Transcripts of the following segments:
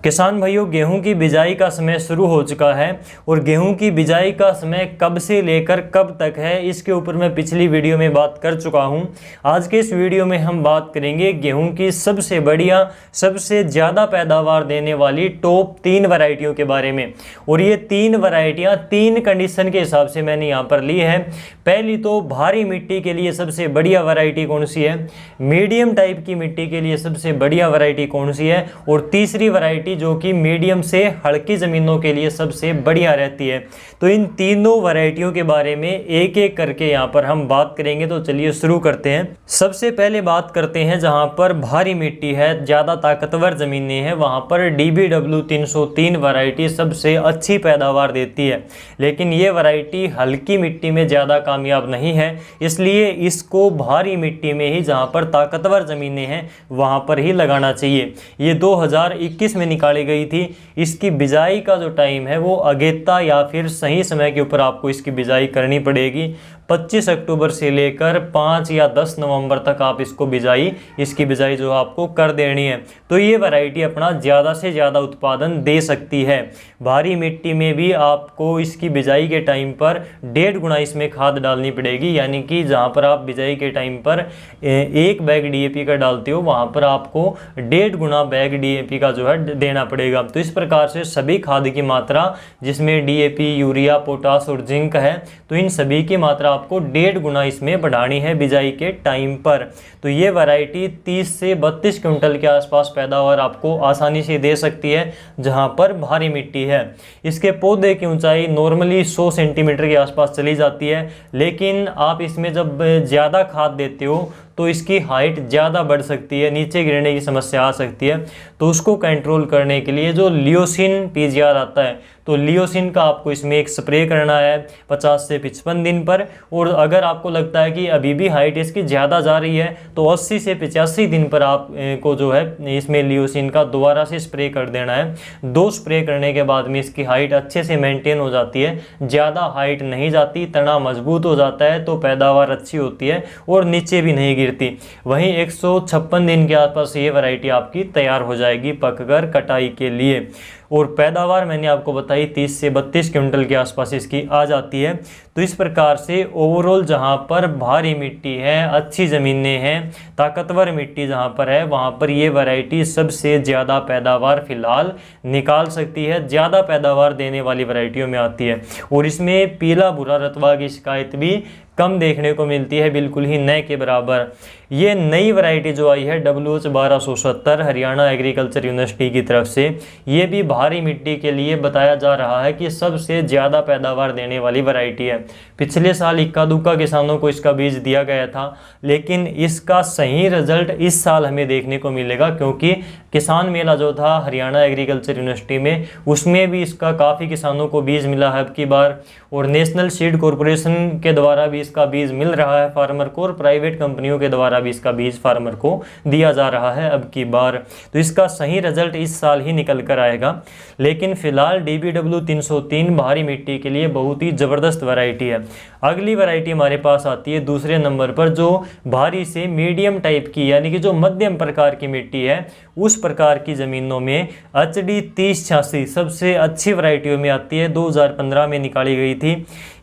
किसान भाइयों, गेहूं की बिजाई का समय शुरू हो चुका है और गेहूं की बिजाई का समय कब से लेकर कब तक है, इसके ऊपर मैं पिछली वीडियो में बात कर चुका हूं। आज के इस वीडियो में हम बात करेंगे गेहूं की सबसे बढ़िया, सबसे ज़्यादा पैदावार देने वाली टॉप 3 वैरायटियों के बारे में। और ये 3 वैरायटियाँ 3 कंडीशन के हिसाब से मैंने यहाँ पर ली है। पहली तो भारी मिट्टी के लिए सबसे बढ़िया वैरायटी कौन सी है, मीडियम टाइप की मिट्टी के लिए सबसे बढ़िया वैरायटी कौन सी है, और तीसरी वैरायटी जो कि मीडियम से हल्की ज़मीनों के लिए सबसे बढ़िया रहती है। तो इन तीनों वैरायटियों के बारे में एक एक करके यहाँ पर हम बात करेंगे। तो चलिए शुरू करते हैं। सबसे पहले बात करते हैं जहाँ पर भारी मिट्टी है, ज़्यादा ताकतवर ज़मीनें हैं, वहाँ पर DBW 303 वैरायटी सबसे अच्छी पैदावार देती है। लेकिन ये वैरायटी हल्की मिट्टी में ज़्यादा कामयाब नहीं है, इसलिए इसको भारी मिट्टी में ही, जहाँ पर ताकतवर ज़मीनें हैं, वहाँ पर ही लगाना चाहिए। ये 2021 में निकाली गई थी। इसकी बिजाई का जो टाइम है वो अगेता या फिर सही समय के ऊपर आपको इसकी बिजाई करनी पड़ेगी। 25 अक्टूबर से लेकर 5 या 10 नवंबर तक आप इसकी बिजाई जो आपको कर देनी है। तो ये वैरायटी अपना ज़्यादा से ज़्यादा उत्पादन दे सकती है। भारी मिट्टी में भी आपको इसकी बिजाई के टाइम पर 1.5 गुना इसमें खाद डालनी पड़ेगी, यानी कि जहाँ पर आप बिजाई के टाइम पर 1 बैग DAP का डालते हो, वहाँ पर आपको 1.5 गुना बैग DAP का जो है देना पड़ेगा। तो इस प्रकार से सभी खाद की मात्रा, जिसमें DAP, यूरिया, पोटास और जिंक है, तो इन सभी की मात्रा आपको 1.5 गुना इसमें बढ़ानी है बिजाई के टाइम पर। तो ये वैरायटी 30 से 32 क्विंटल के आसपास पैदावार आपको आसानी से दे सकती है, जहां पर भारी मिट्टी है। इसके पौधे की ऊंचाई नॉर्मली 100 सेंटीमीटर के आसपास चली जाती है, लेकिन आप इसमें जब ज़्यादा खाद देते हो तो इसकी हाइट ज़्यादा बढ़ सकती है, नीचे गिरने की समस्या आ सकती है। तो उसको कंट्रोल करने के लिए जो लियोसिन PGR आता है, तो लियोसिन का आपको इसमें एक स्प्रे करना है 50 से 55 दिन पर। और अगर आपको लगता है कि अभी भी हाइट इसकी ज़्यादा जा रही है, तो 80 से 85 दिन पर आपको जो है इसमें लियोसिन का दोबारा से स्प्रे कर देना है। 2 स्प्रे करने के बाद में इसकी हाइट अच्छे से मेंटेन हो जाती है, ज़्यादा हाइट नहीं जाती, तना मजबूत हो जाता है, तो पैदावार अच्छी होती है और नीचे भी नहीं गिरती। वहीं 156 दिन के आसपास ये वैरायटी आपकी तैयार हो जाएगी पककर कटाई के लिए। और पैदावार मैंने आपको बताई 30 से 32 क्विंटल के आसपास इसकी आ जाती है। तो इस प्रकार से ओवरऑल जहाँ पर भारी मिट्टी है, अच्छी ज़मीनें हैं, ताकतवर मिट्टी जहाँ पर है, वहाँ पर ये वैरायटी सबसे ज़्यादा पैदावार फ़िलहाल निकाल सकती है, ज़्यादा पैदावार देने वाली वैरायटियों में आती है। और इसमें पीला भूरा रतवा की शिकायत भी कम देखने को मिलती है, बिल्कुल ही नए के बराबर। ये नई वैरायटी जो आई है WH 1270 हरियाणा एग्रीकल्चर यूनिवर्सिटी की तरफ से, ये भी भारी मिट्टी के लिए बताया जा रहा है कि सबसे ज़्यादा पैदावार देने वाली वैरायटी है। पिछले साल इक्का दुक्का किसानों को इसका बीज दिया गया था, लेकिन इसका सही रिजल्ट इस साल हमें देखने को मिलेगा, क्योंकि किसान मेला जो था हरियाणा एग्रीकल्चर यूनिवर्सिटी में, उसमें भी इसका काफ़ी किसानों को बीज मिला है अब की बार। और नेशनल सीड कॉरपोरेशन के द्वारा भी इसका बीज मिल रहा है फार्मर को, और प्राइवेट कंपनियों के द्वारा भी इसका बीज फार्मर को दिया जा रहा है अब की बार। तो इसका सही रिजल्ट इस साल ही निकल कर आएगा। लेकिन फिलहाल DBW 303 भारी मिट्टी के लिए बहुत ही ज़बरदस्त वैरायटी है। अगली वैरायटी हमारे पास आती है दूसरे नंबर पर, जो भारी से मीडियम टाइप की, यानी कि जो मध्यम प्रकार की मिट्टी है, उस प्रकार की ज़मीनों में HD 3086 सबसे अच्छी वैरायटियों में आती है। 2015 में निकाली गई थी।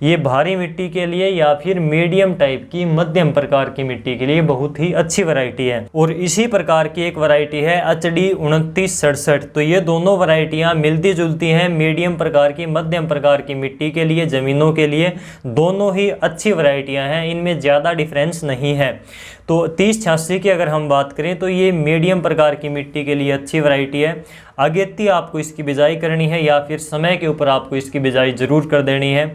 ये भारी मिट्टी के लिए या फिर मीडियम टाइप की मध्यम प्रकार की मिट्टी के लिए बहुत ही अच्छी वैरायटी है। और इसी प्रकार की एक वैरायटी है HD 2967। तो ये दोनों वैरायटियां मिलती जुलती हैं, मीडियम प्रकार की, मध्यम प्रकार की मिट्टी के लिए, ज़मीनों के लिए, दोनों ही अच्छी वैरायटियां हैं, इनमें ज़्यादा डिफरेंस नहीं है। तो 3086 की अगर हम बात करें तो ये मीडियम प्रकार की मिट्टी के लिए अच्छी वैरायटी है। अगेती आपको इसकी बिजाई करनी है या फिर समय के ऊपर आपको इसकी बिजाई ज़रूर कर देनी है।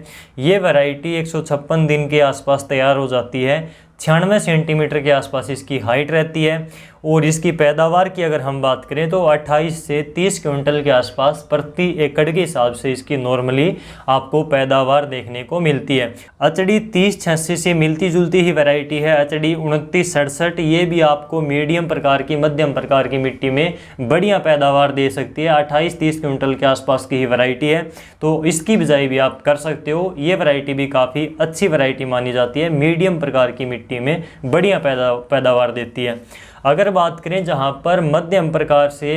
ये वैरायटी 156 दिन के आसपास तैयार हो जाती है। 96 सेंटीमीटर के आसपास इसकी हाइट रहती है। और इसकी पैदावार की अगर हम बात करें तो 28 से 30 क्विंटल के आसपास प्रति एकड़ के हिसाब से इसकी नॉर्मली आपको पैदावार देखने को मिलती है। HD 3086 से मिलती जुलती ही वैरायटी है HD 2967। ये भी आपको मीडियम प्रकार की, मध्यम प्रकार की मिट्टी में बढ़िया पैदावार दे सकती है। 28-30 क्विंटल के आसपास की ही वैरायटी है, तो इसकी बिजाई भी आप कर सकते हो। ये वैरायटी भी काफ़ी अच्छी वैरायटी मानी जाती है, मीडियम प्रकार की मिट्टी में बढ़िया पैदावार देती है। अगर बात करें जहाँ पर मध्यम प्रकार से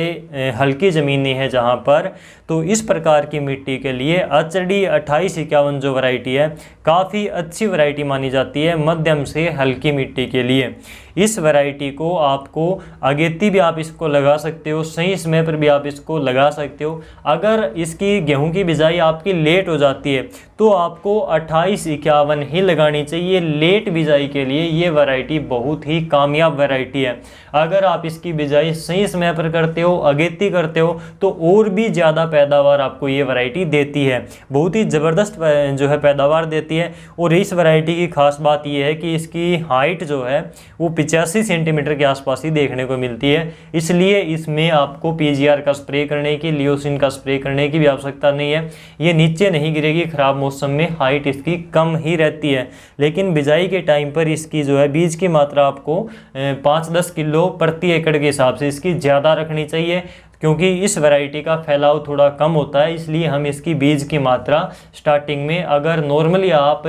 हल्की ज़मीनें हैं जहाँ पर, तो इस प्रकार की मिट्टी के लिए HRD 2851 जो वैरायटी है काफ़ी अच्छी वैरायटी मानी जाती है मध्यम से हल्की मिट्टी के लिए। इस वैरायटी को आपको अगेती भी आप इसको लगा सकते हो, सही समय पर भी आप इसको लगा सकते हो। अगर इसकी गेहूं की बिजाई आपकी लेट हो जाती है तो आपको 2851 ही लगानी चाहिए। लेट बिजाई के लिए ये वैरायटी बहुत ही कामयाब वैरायटी है। अगर आप इसकी बिजाई सही समय पर करते हो, अगेती करते हो, तो और भी ज़्यादा पैदावार आपको ये वैरायटी देती है, बहुत ही ज़बरदस्त जो है पैदावार देती है। और इस वैरायटी की खास बात यह है कि इसकी हाइट जो है वो 85 सेंटीमीटर के आसपास ही देखने को मिलती है। इसलिए इसमें आपको PGR का स्प्रे करने की, लियोसिन का स्प्रे करने की भी आवश्यकता नहीं है। ये नीचे नहीं गिरेगी, खराब मौसम में हाइट इसकी कम ही रहती है। लेकिन बिजाई के टाइम पर इसकी जो है बीज की मात्रा आपको 5-10 किलो प्रति एकड़ के हिसाब से इसकी ज़्यादा रखनी चाहिए, क्योंकि इस वैरायटी का फैलाव थोड़ा कम होता है। इसलिए हम इसकी बीज की मात्रा स्टार्टिंग में, अगर नॉर्मली आप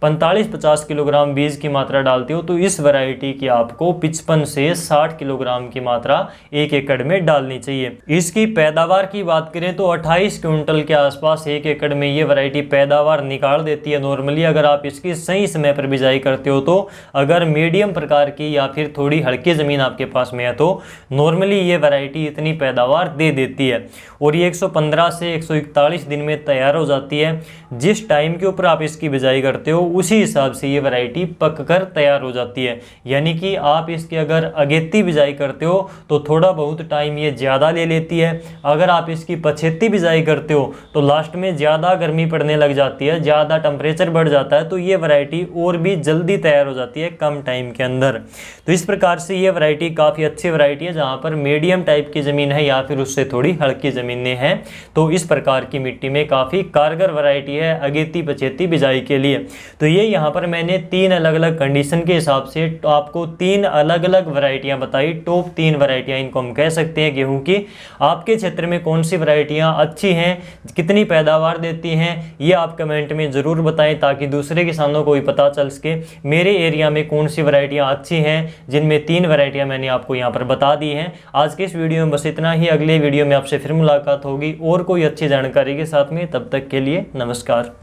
45-50 किलोग्राम बीज की मात्रा डालते हो तो इस वैरायटी की आपको 55 से 60 किलोग्राम की मात्रा 1 एकड़ में डालनी चाहिए। इसकी पैदावार की बात करें तो 28 क्विंटल के आसपास 1 एकड़ में ये वैरायटी पैदावार निकाल देती है नॉर्मली, अगर आप इसकी सही समय पर बिजाई करते हो तो। अगर मीडियम प्रकार की या फिर थोड़ी हल्की ज़मीन आपके पास में है तो नॉर्मली ये वैरायटी इतनी पैदावार दे देती है। और ये 115 से 141 दिन में तैयार हो जाती है। जिस टाइम के ऊपर आप इसकी बिजाई करते हो उसी हिसाब से ये वैरायटी पककर तैयार हो जाती है। यानी कि आप इसकी अगर अगेती बिजाई करते हो तो थोड़ा बहुत टाइम ये ज़्यादा ले लेती है। अगर आप इसकी पछेती बिजाई करते हो तो लास्ट में ज़्यादा गर्मी पड़ने लग जाती है, ज़्यादा टेम्परेचर बढ़ जाता है, तो ये वैरायटी और भी जल्दी तैयार हो जाती है कम टाइम के अंदर। तो इस प्रकार से ये वैरायटी काफ़ी अच्छी वैरायटी है। जहाँ पर मीडियम टाइप की ज़मीन है या फिर उससे थोड़ी हल्की ज़मीनें हैं तो इस प्रकार की मिट्टी में काफ़ी कारगर वैरायटी है अगेती पछेती बिजाई के लिए। तो ये यहाँ पर मैंने 3 अलग अलग कंडीशन के हिसाब से आपको 3 अलग अलग वैरायटियाँ बताई। टॉप 3 वैरायटियाँ इनको हम कह सकते हैं गेहूं की। आपके क्षेत्र में कौन सी वैरायटियाँ अच्छी हैं, कितनी पैदावार देती हैं, ये आप कमेंट में ज़रूर बताएं ताकि दूसरे किसानों को भी पता चल सके मेरे एरिया में कौन सी वैरायटियाँ अच्छी हैं, जिनमें 3 वैरायटियाँ मैंने आपको यहाँ पर बता दी हैं। आज के इस वीडियो में बस इतना ही। अगले वीडियो में आपसे फिर मुलाकात होगी और कोई अच्छी जानकारी के साथ में। तब तक के लिए नमस्कार।